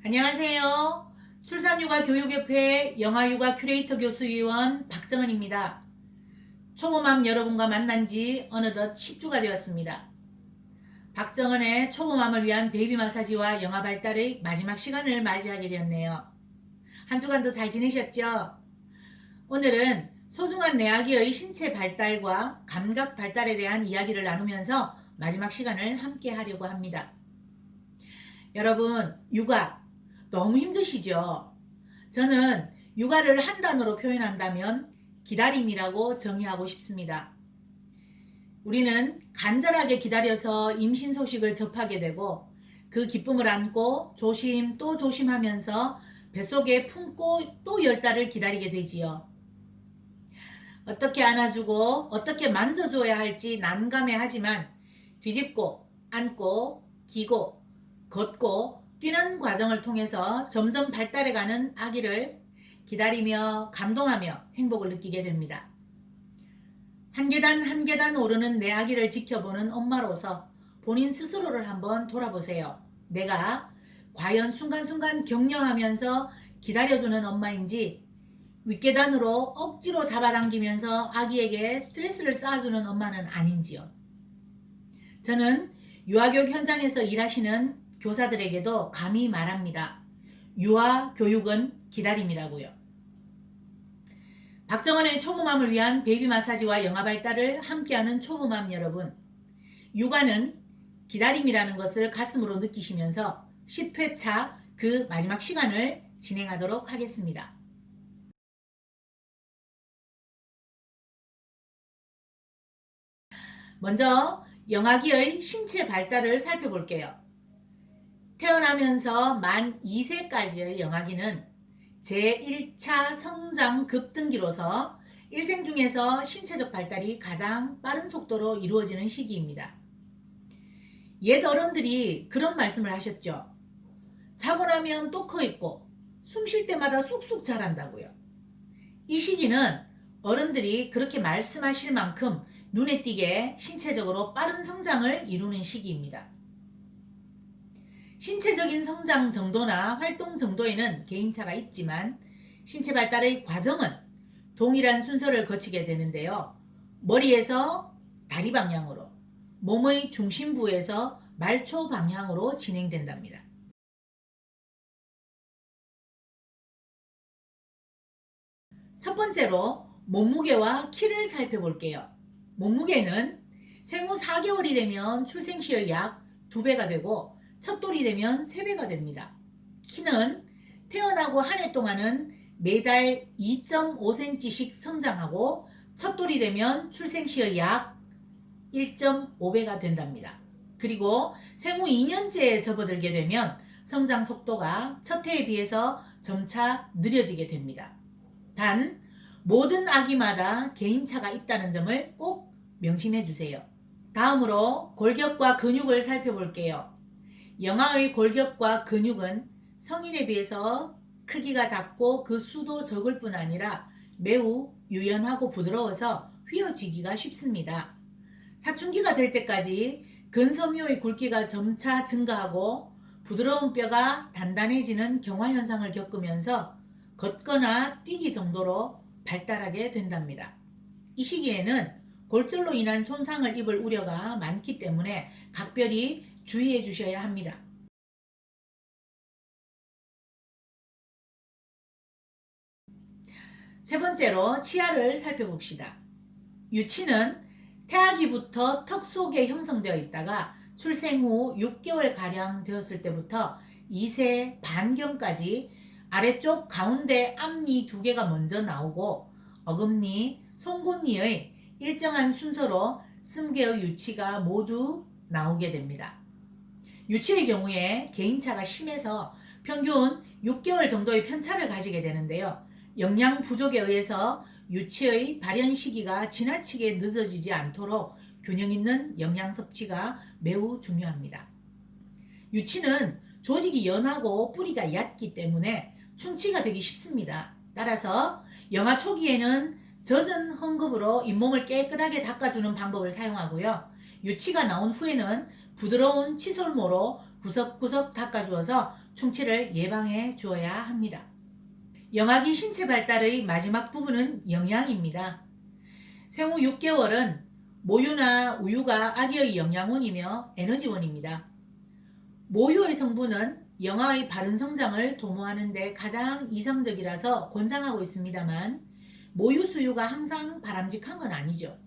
안녕하세요. 출산육아 교육협회 영아육아 큐레이터 교수위원 박정은입니다. 초보맘 여러분과 만난 지 어느덧 10주가 되었습니다. 박정은의 초보맘을 위한 베이비 마사지와 영아 발달의 마지막 시간을 맞이하게 되었네요. 한 주간도 잘 지내셨죠? 오늘은 소중한 내 아기의 신체 발달과 감각 발달에 대한 이야기를 나누면서 마지막 시간을 함께 하려고 합니다. 여러분, 육아 너무 힘드시죠? 저는 육아를 한 단어로 표현한다면 기다림이라고 정의하고 싶습니다. 우리는 간절하게 기다려서 임신 소식을 접하게 되고 그 기쁨을 안고 조심 또 조심하면서 뱃속에 품고 또 10달을 기다리게 되지요. 어떻게 안아주고 어떻게 만져줘야 할지 난감해하지만 뒤집고 안고 기고 걷고 뛰는 과정을 통해서 점점 발달해가는 아기를 기다리며 감동하며 행복을 느끼게 됩니다. 한 계단 한 계단 오르는 내 아기를 지켜보는 엄마로서 본인 스스로를 한번 돌아보세요. 내가 과연 순간순간 격려하면서 기다려주는 엄마인지 윗계단으로 억지로 잡아당기면서 아기에게 스트레스를 쌓아주는 엄마는 아닌지요. 저는 유아교육 현장에서 일하시는 교사들에게도 감히 말합니다. 유아 교육은 기다림이라고요. 박정은의 초보맘을 위한 베이비 마사지와 영아 발달을 함께하는 초보맘 여러분, 육아는 기다림이라는 것을 가슴으로 느끼시면서 10회차 그 마지막 시간을 진행하도록 하겠습니다. 먼저 영아기의 신체 발달을 살펴볼게요. 태어나면서 만 2세까지의 영아기는 제1차 성장 급등기로서 일생 중에서 신체적 발달이 가장 빠른 속도로 이루어지는 시기입니다. 옛 어른들이 그런 말씀을 하셨죠. 자고 나면 또 커 있고 숨 쉴 때마다 쑥쑥 자란다고요. 이 시기는 어른들이 그렇게 말씀하실 만큼 눈에 띄게 신체적으로 빠른 성장을 이루는 시기입니다. 신체적인 성장 정도나 활동 정도에는 개인차가 있지만 신체 발달의 과정은 동일한 순서를 거치게 되는데요. 머리에서 다리 방향으로, 몸의 중심부에서 말초 방향으로 진행된답니다. 첫 번째로 몸무게와 키를 살펴볼게요. 몸무게는 생후 4개월이 되면 출생시의 약 2배가 되고 첫돌이 되면 3배가 됩니다. 키는 태어나고 한 해 동안은 매달 2.5cm씩 성장하고 첫돌이 되면 출생시의 약 1.5배가 된답니다. 그리고 생후 2년째에 접어들게 되면 성장 속도가 첫 해에 비해서 점차 느려지게 됩니다. 단 모든 아기마다 개인차가 있다는 점을 꼭 명심해 주세요. 다음으로 골격과 근육을 살펴볼게요. 영아의 골격과 근육은 성인에 비해서 크기가 작고 그 수도 적을 뿐 아니라 매우 유연하고 부드러워서 휘어지기가 쉽습니다. 사춘기가 될 때까지 근섬유의 굵기가 점차 증가하고 부드러운 뼈가 단단해지는 경화 현상을 겪으면서 걷거나 뛰기 정도로 발달하게 된답니다. 이 시기에는 골절로 인한 손상을 입을 우려가 많기 때문에 각별히 주의해 주셔야 합니다. 세 번째로 치아를 살펴봅시다. 유치는 태아기부터 턱 속에 형성되어 있다가 출생 후 6개월가량 되었을 때부터 2세 반경까지 아래쪽 가운데 앞니 2개가 먼저 나오고 어금니, 송곳니의 일정한 순서로 20개의 유치가 모두 나오게 됩니다. 유치의 경우에 개인차가 심해서 평균 6개월 정도의 편차를 가지게 되는데요. 영양 부족에 의해서 유치의 발현 시기가 지나치게 늦어지지 않도록 균형 있는 영양 섭취가 매우 중요합니다. 유치는 조직이 연하고 뿌리가 얕기 때문에 충치가 되기 쉽습니다. 따라서 영아 초기에는 젖은 헝겊으로 잇몸을 깨끗하게 닦아주는 방법을 사용하고요. 유치가 나온 후에는 부드러운 칫솔모로 구석구석 닦아주어서 충치를 예방해 주어야 합니다. 영아기 신체 발달의 마지막 부분은 영양입니다. 생후 6개월은 모유나 우유가 아기의 영양원이며 에너지원입니다. 모유의 성분은 영아의 바른 성장을 도모하는 데 가장 이상적이라서 권장하고 있습니다만 모유 수유가 항상 바람직한 건 아니죠.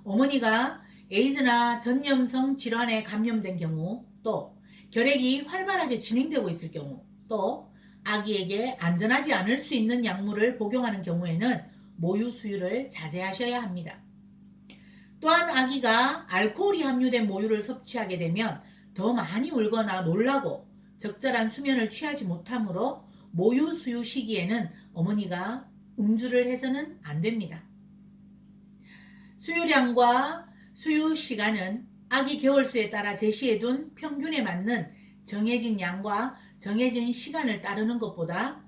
어머니가 에이즈나 전염성 질환에 감염된 경우, 또 결핵이 활발하게 진행되고 있을 경우, 또 아기에게 안전하지 않을 수 있는 약물을 복용하는 경우에는 모유 수유를 자제하셔야 합니다. 또한 아기가 알코올이 함유된 모유를 섭취하게 되면 더 많이 울거나 놀라고 적절한 수면을 취하지 못하므로 모유 수유 시기에는 어머니가 음주를 해서는 안 됩니다. 수유량과 수유 시간은 아기 개월수에 따라 제시해둔 평균에 맞는 정해진 양과 정해진 시간을 따르는 것보다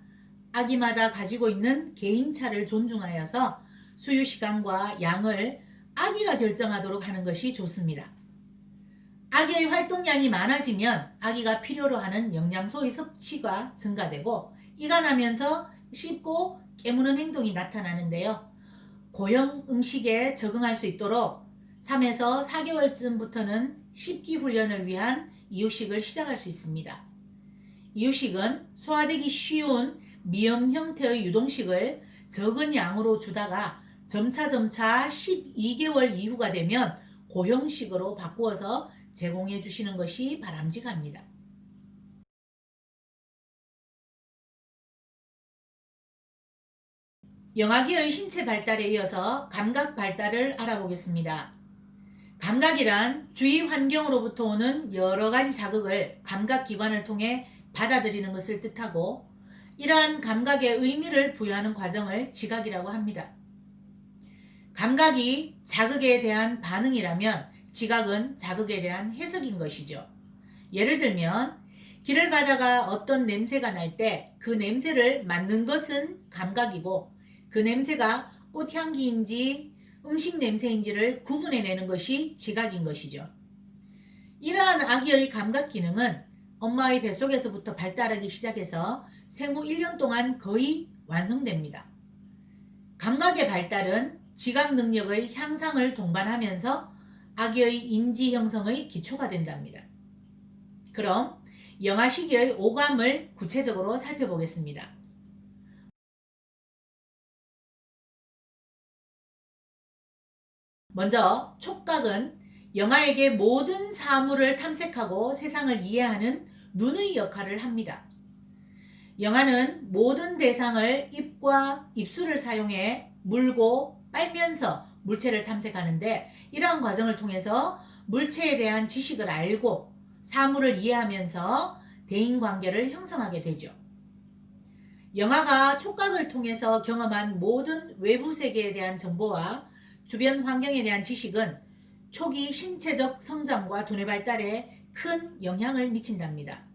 아기마다 가지고 있는 개인차를 존중하여서 수유 시간과 양을 아기가 결정하도록 하는 것이 좋습니다. 아기의 활동량이 많아지면 아기가 필요로 하는 영양소의 섭취가 증가되고 이가 나면서 씹고 깨무는 행동이 나타나는데요. 고형 음식에 적응할 수 있도록 3에서 4개월쯤부터는 씹기 훈련을 위한 이유식을 시작할 수 있습니다. 이유식은 소화되기 쉬운 미음 형태의 유동식을 적은 양으로 주다가 점차 12개월 이후가 되면 고형식으로 바꾸어서 제공해 주시는 것이 바람직합니다. 영아기의 신체 발달에 이어서 감각 발달을 알아보겠습니다. 감각이란 주위 환경으로부터 오는 여러 가지 자극을 감각기관을 통해 받아들이는 것을 뜻하고 이러한 감각에 의미를 부여하는 과정을 지각이라고 합니다. 감각이 자극에 대한 반응이라면 지각은 자극에 대한 해석인 것이죠. 예를 들면 길을 가다가 어떤 냄새가 날 때 그 냄새를 맡는 것은 감각이고 그 냄새가 꽃향기인지 음식 냄새인지를 구분해내는 것이 지각인 것이죠. 이러한 아기의 감각 기능은 엄마의 뱃속에서부터 발달하기 시작해서 생후 1년 동안 거의 완성됩니다. 감각의 발달은 지각 능력의 향상을 동반하면서 아기의 인지 형성의 기초가 된답니다. 그럼 영아 시기의 오감을 구체적으로 살펴보겠습니다. 먼저 촉각은 영아에게 모든 사물을 탐색하고 세상을 이해하는 눈의 역할을 합니다. 영아는 모든 대상을 입과 입술을 사용해 물고 빨면서 물체를 탐색하는데 이러한 과정을 통해서 물체에 대한 지식을 알고 사물을 이해하면서 대인관계를 형성하게 되죠. 영아가 촉각을 통해서 경험한 모든 외부 세계에 대한 정보와 주변 환경에 대한 지식은 초기 신체적 성장과 두뇌 발달에 큰 영향을 미친답니다.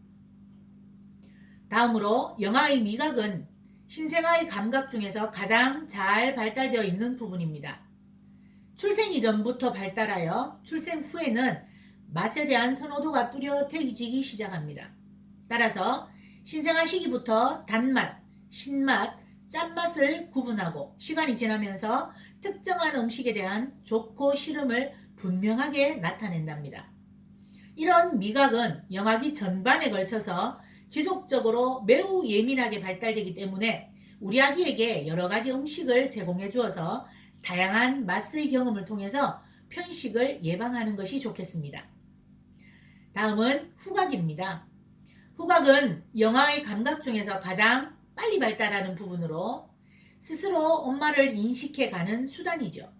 다음으로 영아의 미각은 신생아의 감각 중에서 가장 잘 발달되어 있는 부분입니다. 출생 이전부터 발달하여 출생 후에는 맛에 대한 선호도가 뚜렷해지기 시작합니다. 따라서 신생아 시기부터 단맛, 신맛, 짠맛을 구분하고 시간이 지나면서 특정한 음식에 대한 좋고 싫음을 분명하게 나타낸답니다. 이런 미각은 영아기 전반에 걸쳐서 지속적으로 매우 예민하게 발달되기 때문에 우리 아기에게 여러 가지 음식을 제공해 주어서 다양한 맛의 경험을 통해서 편식을 예방하는 것이 좋겠습니다. 다음은 후각입니다. 후각은 영아의 감각 중에서 가장 빨리 발달하는 부분으로 스스로 엄마를 인식해가는 수단이죠.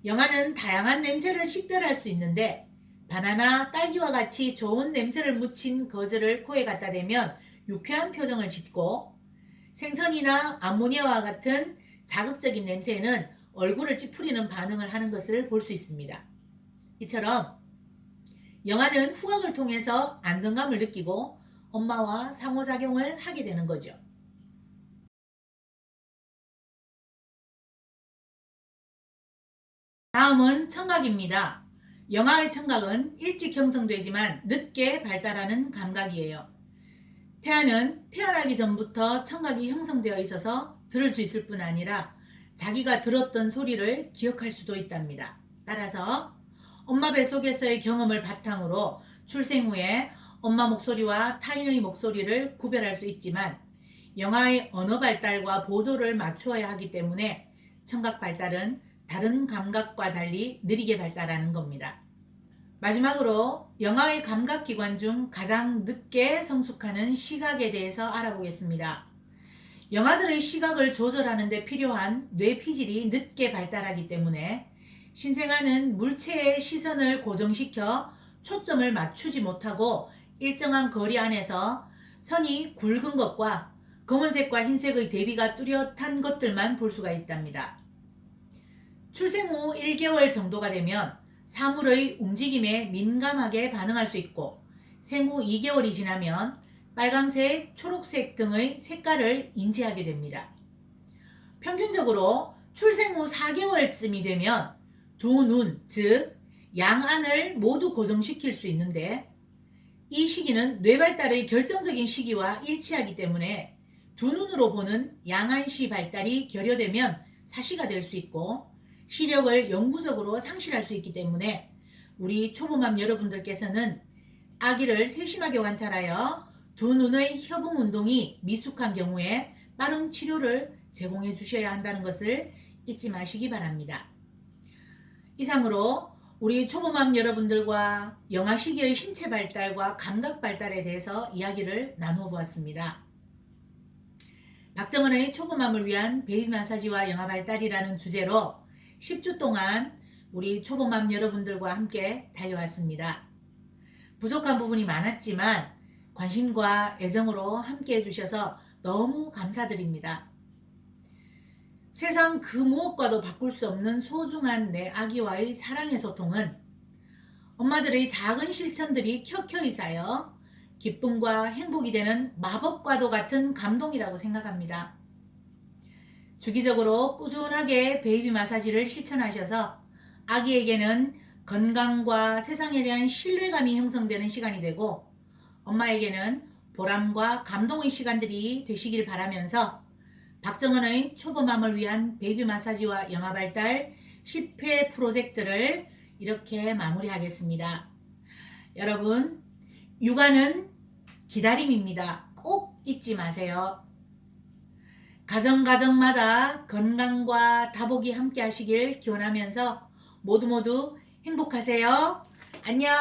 영아는 다양한 냄새를 식별할 수 있는데 바나나, 딸기와 같이 좋은 냄새를 묻힌 거즈를 코에 갖다 대면 유쾌한 표정을 짓고 생선이나 암모니아와 같은 자극적인 냄새에는 얼굴을 찌푸리는 반응을 하는 것을 볼 수 있습니다. 이처럼 영아는 후각을 통해서 안정감을 느끼고 엄마와 상호작용을 하게 되는 거죠. 다음은 청각입니다. 영아의 청각은 일찍 형성되지만 늦게 발달하는 감각이에요. 태아는 태어나기 전부터 청각이 형성되어 있어서 들을 수 있을 뿐 아니라 자기가 들었던 소리를 기억할 수도 있답니다. 따라서 엄마 뱃속에서의 경험을 바탕으로 출생 후에 엄마 목소리와 타인의 목소리를 구별할 수 있지만 영아의 언어 발달과 보조를 맞추어야 하기 때문에 청각 발달은 다른 감각과 달리 느리게 발달하는 겁니다. 마지막으로 영아의 감각기관 중 가장 늦게 성숙하는 시각에 대해서 알아보겠습니다. 영아들의 시각을 조절하는 데 필요한 뇌피질이 늦게 발달하기 때문에 신생아는 물체의 시선을 고정시켜 초점을 맞추지 못하고 일정한 거리 안에서 선이 굵은 것과 검은색과 흰색의 대비가 뚜렷한 것들만 볼 수가 있답니다. 출생 후 1개월 정도가 되면 사물의 움직임에 민감하게 반응할 수 있고 생후 2개월이 지나면 빨강색, 초록색 등의 색깔을 인지하게 됩니다. 평균적으로 출생 후 4개월쯤이 되면 두 눈, 즉 양안을 모두 고정시킬 수 있는데 이 시기는 뇌발달의 결정적인 시기와 일치하기 때문에 두 눈으로 보는 양안시 발달이 결여되면 사시가 될 수 있고 시력을 영구적으로 상실할 수 있기 때문에 우리 초보맘 여러분들께서는 아기를 세심하게 관찰하여 두 눈의 협응 운동이 미숙한 경우에 빠른 치료를 제공해 주셔야 한다는 것을 잊지 마시기 바랍니다. 이상으로 우리 초보맘 여러분들과 영아 시기의 신체 발달과 감각 발달에 대해서 이야기를 나누어 보았습니다. 박정은의 초보맘을 위한 베이비 마사지와 영아 발달이라는 주제로 10주 동안 우리 초보맘 여러분들과 함께 달려왔습니다. 부족한 부분이 많았지만 관심과 애정으로 함께 해주셔서 너무 감사드립니다. 세상 그 무엇과도 바꿀 수 없는 소중한 내 아기와의 사랑의 소통은 엄마들의 작은 실천들이 켜켜이 쌓여 기쁨과 행복이 되는 마법과도 같은 감동이라고 생각합니다. 주기적으로 꾸준하게 베이비 마사지를 실천하셔서 아기에게는 건강과 세상에 대한 신뢰감이 형성되는 시간이 되고 엄마에게는 보람과 감동의 시간들이 되시길 바라면서 박정은의 초보맘을 위한 베이비 마사지와 영아 발달 10회 프로젝트를 이렇게 마무리하겠습니다. 여러분, 육아는 기다림입니다. 꼭 잊지 마세요. 가정마다 건강과 다복이 함께 하시길 기원하면서 모두 행복하세요. 안녕.